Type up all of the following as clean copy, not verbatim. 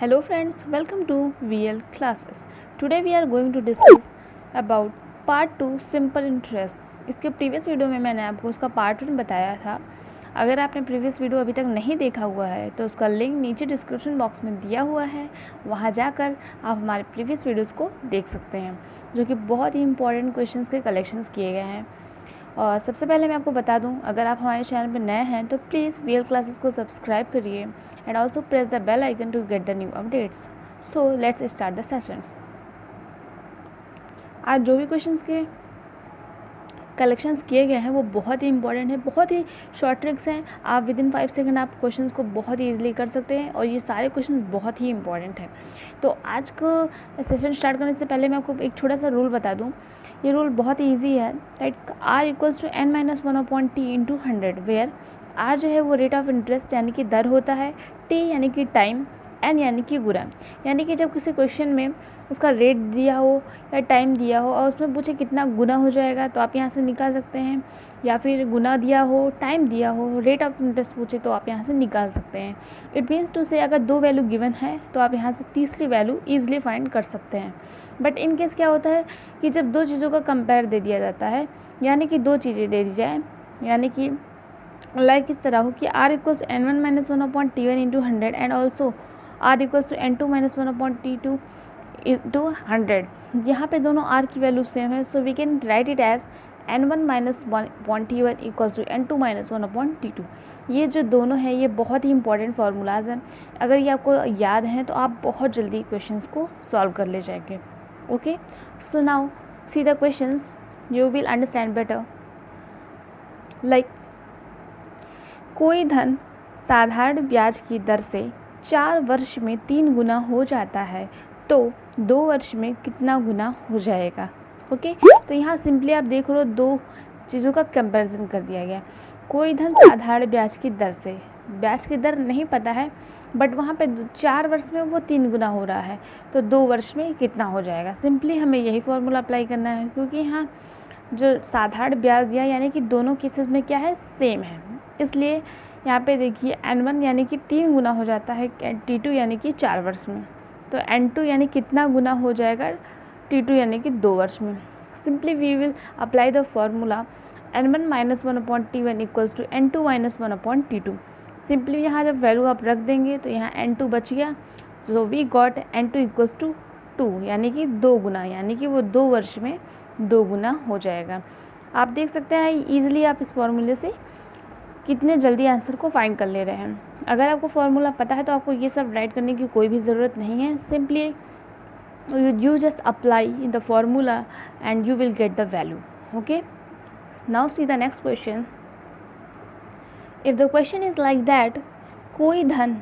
Hello friends, welcome to VL classes. Today we are going to discuss about part 2 simple interest. इसके previous video में मैंने आपको उसका part 1 बताया था। अगर आपने प्रीवियस वीडियो अभी तक नहीं देखा हुआ है तो उसका लिंक नीचे डिस्क्रिप्शन बॉक्स में दिया हुआ है, वहाँ जाकर आप हमारे प्रीवियस वीडियोज़ को देख सकते हैं, जो कि बहुत ही इंपॉर्टेंट क्वेश्चंस के कलेक्शंस किए गए हैं। और सबसे पहले मैं आपको बता दूं, अगर आप हमारे चैनल पर नए हैं तो प्लीज़ VL क्लासेस को सब्सक्राइब करिए and also press the bell icon to get the new updates. So let's start the session. आज जो भी क्वेश्चंस के कलेक्शंस किए गए हैं वो बहुत ही इंपॉर्टेंट है, बहुत ही शॉर्ट ट्रिक्स हैं। आप विद इन 5 सेकंड आप क्वेश्चंस को बहुत ही ईजिली कर सकते हैं और ये सारे क्वेश्चंस बहुत ही इंपॉर्टेंट हैं। तो आज को सेशन स्टार्ट करने से पहले मैं आपको एक छोटा सा रूल बता दूं। ये रूल बहुत ही ईजी है, right. R equals to n-1/t into 100, where R जो है वो रेट ऑफ इंटरेस्ट यानी कि दर होता है, T यानी कि टाइम, N यानी कि गुना। यानी कि जब किसी क्वेश्चन में उसका रेट दिया हो या टाइम दिया हो और उसमें पूछे कितना गुना हो जाएगा तो आप यहाँ से निकाल सकते हैं, या फिर गुना दिया हो, टाइम दिया हो, रेट ऑफ इंटरेस्ट पूछे तो आप यहाँ से निकाल सकते हैं। इट मीन्स टू से अगर 2 वैल्यू गिवन है तो आप यहाँ से तीसरी वैल्यू ईजिली फाइंड कर सकते हैं। बट इन केस क्या होता है कि जब 2 चीज़ों का कंपेयर दे दिया जाता है, यानी कि 2 चीज़ें दे दी जाए, यानी कि लाइक इस तरह हो कि R equals n1-1/t1 into 100 and also R equals to n2-1/t2 into 100। यहाँ पे दोनों R की वैल्यू सेम है, so we can write it as n1-1/t1 equals to n2-1/t2। ये जो दोनों हैं ये बहुत ही इंपॉर्टेंट फार्मूलाज हैं। अगर ये आपको याद हैं तो आप बहुत जल्दी क्वेश्चंस को सॉल्व कर ले जाएंगे। Okay, so now see the questions, you will understand better. Like कोई धन साधारण ब्याज की दर से 4 वर्ष में 3 गुना हो जाता है तो 2 वर्ष में कितना गुना हो जाएगा। ओके, तो यहाँ सिंपली आप देख रहे हो 2 चीज़ों का कंपैरिजन कर दिया गया। कोई धन साधारण ब्याज की दर से, ब्याज की दर नहीं पता है बट वहाँ पे 4 वर्ष में वो 3 गुना हो रहा है तो 2 वर्ष में कितना हो जाएगा। सिंपली हमें यही फॉर्मूला अप्लाई करना है, क्योंकि यहाँ जो साधारण ब्याज दिया यानी कि दोनों केसेस में क्या है, सेम है। इसलिए यहाँ पे देखिए n1 यानी कि 3 गुना हो जाता है t2 यानी कि 4 वर्ष में, तो n2 यानी कितना गुना हो जाएगा t2 यानी कि 2 वर्ष में। Simply we will apply the formula n1-1/t1 equals to n2-1/t2। Simply यहाँ जब वैल्यू आप रख देंगे तो यहाँ n2 बच गया, so we got n2 equals to 2 यानी कि 2 गुना, यानी कि वो 2 वर्ष में 2 गुना हो जाएगा। आप देख सकते हैं ईजिली आप इस फॉर्मूले से कितने जल्दी आंसर को फाइंड कर ले रहे हैं। अगर आपको फॉर्मूला पता है तो आपको ये सब राइट करने की कोई भी ज़रूरत नहीं है। Simply you just apply in the formula and you will get the value. Okay, now see the next question. If the question is like that, कोई धन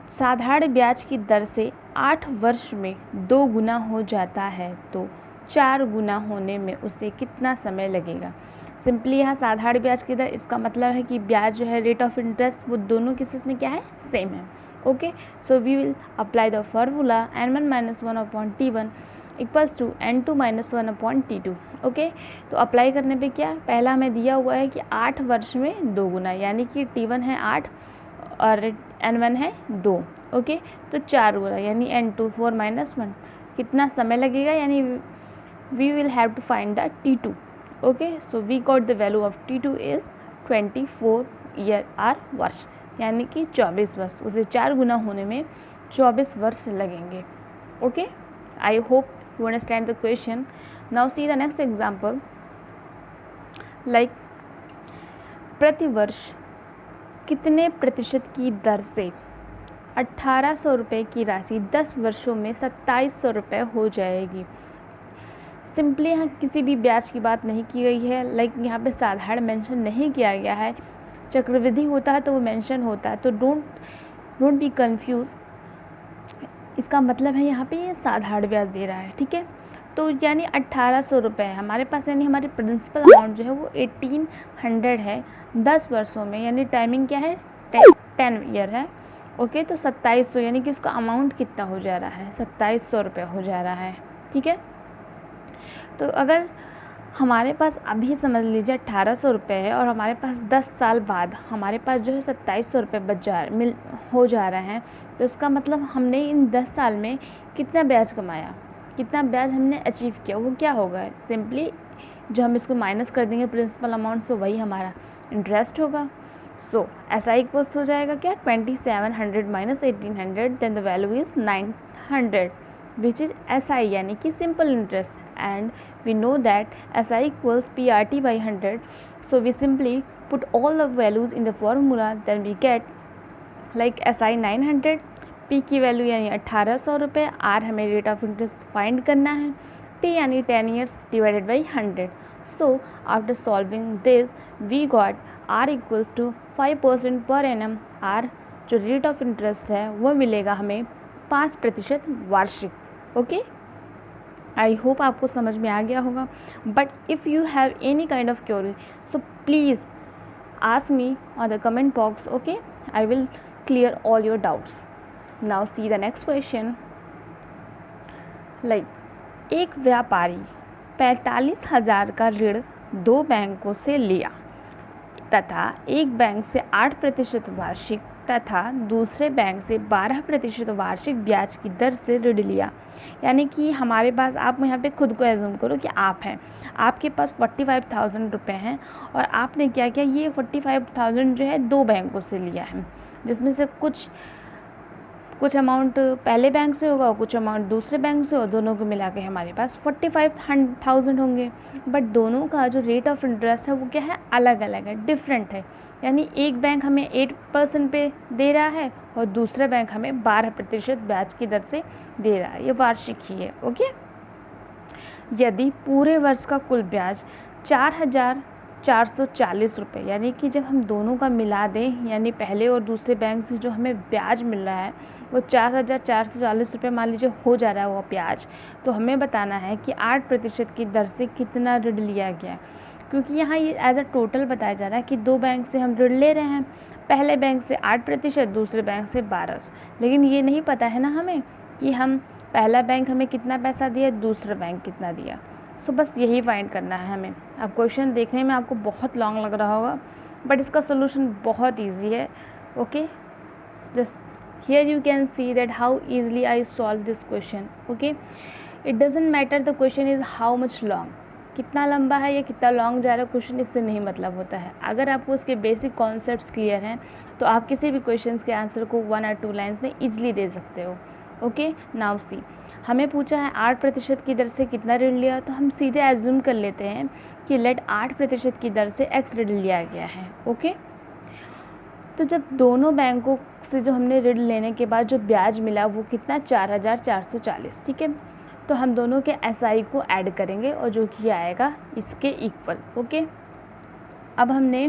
साधारण ब्याज की दर से 8 वर्ष में 2 गुना हो जाता है तो 4 गुना होने में उसे कितना समय लगेगा। सिंपली यहाँ साधारण ब्याज की दर, इसका मतलब है कि ब्याज जो है, रेट ऑफ इंटरेस्ट, वो दोनों केसेस में क्या है, सेम है। Okay, so we will apply the formula n1-1/t1 equals to n2-1/t2। Okay, तो अप्लाई करने पे क्या, पहला हमें दिया हुआ है कि 8 वर्ष में 2 गुना, यानी कि t1 है 8 और n1 है 2। ओके, तो 4 गुना यानी n2 4 - 1, कितना समय लगेगा, यानी we will have to find the t2। Okay, so we got the value of t2 is 24 year or वर्ष, यानी कि 24 वर्ष। उसे 4 गुना होने में 24 वर्ष लगेंगे। Okay, I hope you understand the question. Now see the next example. Like प्रतिवर्ष कितने प्रतिशत की दर से 1800 रुपये की राशि 10 वर्षों में 2700 रुपये हो जाएगी। सिंपली यहाँ किसी भी ब्याज की बात नहीं की गई है। लाइक यहाँ पे साधारण मेंशन नहीं किया गया है, चक्रवृद्धि होता है तो वो मेंशन होता है, तो डोंट बी कंफ्यूज। इसका मतलब है यहाँ पे ये साधारण ब्याज दे रहा है, ठीक है। तो यानी 1800 रुपये हमारे पास, यानी हमारी प्रिंसिपल अमाउंट जो है वो 1800 है 10 वर्षों में, यानी टाइमिंग क्या है, 10 ईयर है। ओके, तो 2700 यानी कि उसका अमाउंट कितना हो जा रहा है, 2700 रुपये हो जा रहा है, ठीक है। तो अगर हमारे पास अभी समझ लीजिए 1800 रुपये है और हमारे पास 10 साल बाद हमारे पास जो है 2700 रुपये हो जा रहे हैं। तो इसका मतलब हमने इन 10 साल में कितना ब्याज कमाया, कितना ब्याज हमने अचीव किया, वो क्या होगा? सिंपली जो हम इसको माइनस कर देंगे प्रिंसिपल अमाउंट, तो वही हमारा इंटरेस्ट होगा। सो SI इक्वल्स हो जाएगा क्या? 2700 minus 1800, then the value is 900 which is SI यानी कि simple interest, and we know that SI equals PRT by 100. So we simply put all the values in the formula, then we get like SI 900, P की value यानी 1800 रुपये, R हमें rate of interest find करना है, T यानी 10 years divided by 100. So after solving this we got R equals to 5% per annum. R जो rate of interest है वो मिलेगा हमें 5% वार्षिक. ओके, आई होप आपको समझ में आ गया होगा. But if you have any kind of query so please ask me on the comment box. Okay, I will clear all your doubts. Now see the next question. Like एक व्यापारी 45,000 का ऋण 2 बैंकों से लिया तथा एक बैंक से 8% वार्षिक तथा दूसरे बैंक से 12% वार्षिक ब्याज की दर से ऋण लिया. यानी कि हमारे पास, आप यहाँ पे खुद को एज्यूम करो कि आप हैं, आपके पास 45,000 रुपये हैं और आपने क्या किया, ये 45,000 जो है 2 बैंकों से लिया है, जिसमें से कुछ अमाउंट पहले बैंक से होगा और कुछ अमाउंट दूसरे बैंक से, और दोनों को मिला के हमारे पास 45,000 होंगे. बट दोनों का जो रेट ऑफ इंटरेस्ट है वो क्या है, अलग अलग है, डिफरेंट है. यानी एक बैंक हमें 8% पे दे रहा है और दूसरा बैंक हमें 12% ब्याज की दर से दे रहा है. ये वार्षिक ही है. ओके, यदि पूरे वर्ष का कुल ब्याज 4,440 रुपये, यानी कि जब हम दोनों का मिला दें, यानी पहले और दूसरे बैंक से जो हमें ब्याज मिल रहा है वो 4,440 रुपये मान लीजिए हो जा रहा है वो ब्याज, तो हमें बताना है कि 8% की दर से कितना ऋण लिया गया है. क्योंकि यहाँ ये एज अ टोटल बताया जा रहा है कि 2 बैंक से हम ऋण ले रहे हैं, पहले बैंक से 8%, दूसरे बैंक से 12%. लेकिन ये नहीं पता है ना हमें कि हम पहला बैंक हमें कितना पैसा दिया, दूसरा बैंक कितना दिया. सो बस यही फाइंड करना है हमें. अब क्वेश्चन देखने में आपको बहुत लॉन्ग लग रहा होगा बट इसका सोल्यूशन बहुत ईजी है. Okay, just here you can see that how easily I solve this question. Okay, it doesn't matter the question is how much long, कितना लंबा है या कितना लॉन्ग जा रहा है क्वेश्चन, इससे नहीं मतलब होता है. अगर आपको उसके बेसिक कॉन्सेप्ट्स क्लियर हैं तो आप किसी भी क्वेश्चन के आंसर को 1 और 2 लाइन्स में ईजिली दे सकते हो. ओके, नाउ सी, हमें पूछा है 8% की दर से कितना ऋण लिया, तो हम सीधे एज्यूम कर लेते हैं कि लेट 8% की दर से x ऋण लिया गया है. ओके, तो जब दोनों बैंकों से जो हमने ऋण लेने के बाद जो ब्याज मिला वो कितना, 4,440. ठीक है, तो हम दोनों के SI को ऐड करेंगे और जो कि आएगा इसके इक्वल. ओके, अब हमने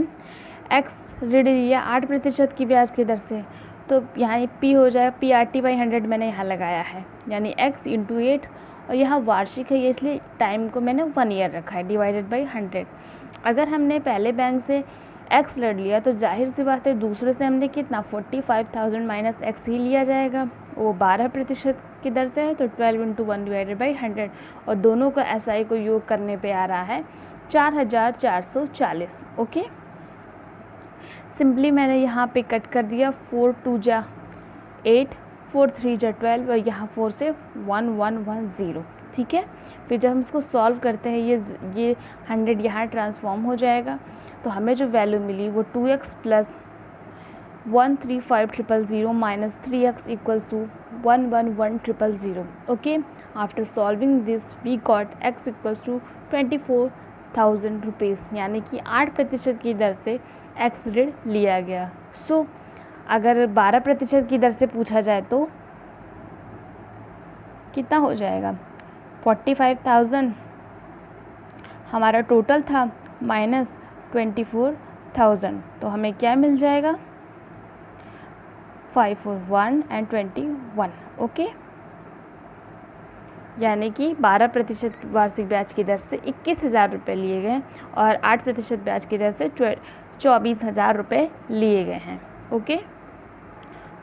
x ऋण लिया 8% की ब्याज की दर से, तो यहाँ P हो जाएगा PRT by 100 मैंने यहाँ लगाया है, यानी x इंटू 8, और यहाँ वार्षिक है ये इसलिए टाइम को मैंने 1 ईयर रखा है, डिवाइडेड बाई 100. अगर हमने पहले बैंक से x ऋण लिया तो जाहिर सी बात है दूसरे से हमने कितना 45,000 माइनस x ही लिया जाएगा, वो 12% की दर से है, तो 12 इंटू 1 डिवाइडेड बाई 100, और दोनों का SI को योग करने पे आ रहा है 4,440. ओके, सिंपली मैंने यहाँ पे कट कर दिया, 4 2 जा 8, 4 3 जा 12, और यहाँ 4 से 1110. ठीक है, फिर जब हम इसको सॉल्व करते हैं ये 100 यहाँ ट्रांसफॉर्म हो जाएगा, तो हमें जो वैल्यू मिली वो 2x plus 135,000 minus 3x equals to 111,000. Okay, after solving this we got x equals to 24,000 rupees, यानी कि 8% की दर से x ऋण लिया गया. सो अगर 12% की दर से पूछा जाए तो कितना हो जाएगा, 45,000 हमारा टोटल था माइनस 24,000, तो हमें क्या मिल जाएगा, 541 and 21. ओके, यानी कि 12% वार्षिक ब्याज की दर से 21,000 रुपये लिए गए और 8% ब्याज की दर से 24,000 रुपये लिए गए हैं. ओके,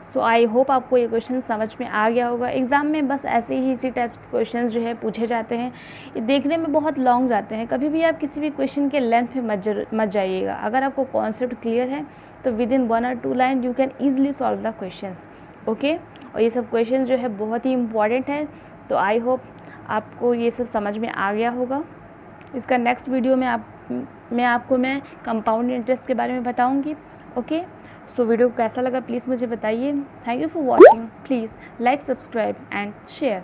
सो आई होप आपको ये क्वेश्चन समझ में आ गया होगा। एग्ज़ाम में बस ऐसे ही इसी टाइप के क्वेश्चन जो है पूछे जाते हैं, ये देखने में बहुत लॉन्ग जाते हैं। कभी भी आप किसी भी क्वेश्चन के लेंथ पे मत जाइएगा। अगर आपको कॉन्सेप्ट क्लियर है तो विद इन 1 और 2 line you can easily solve the questions, okay. और ये सब क्वेश्चन जो है बहुत ही इंपॉर्टेंट है, तो आई होप आपको ये सब समझ में आ गया होगा। इसका नेक्स्ट वीडियो में आपको मैं कंपाउंड इंटरेस्ट के बारे में बताऊंगी, ओके। सो वीडियो कैसा लगा प्लीज़ मुझे बताइए। Thank you for watching. Please like, subscribe and share.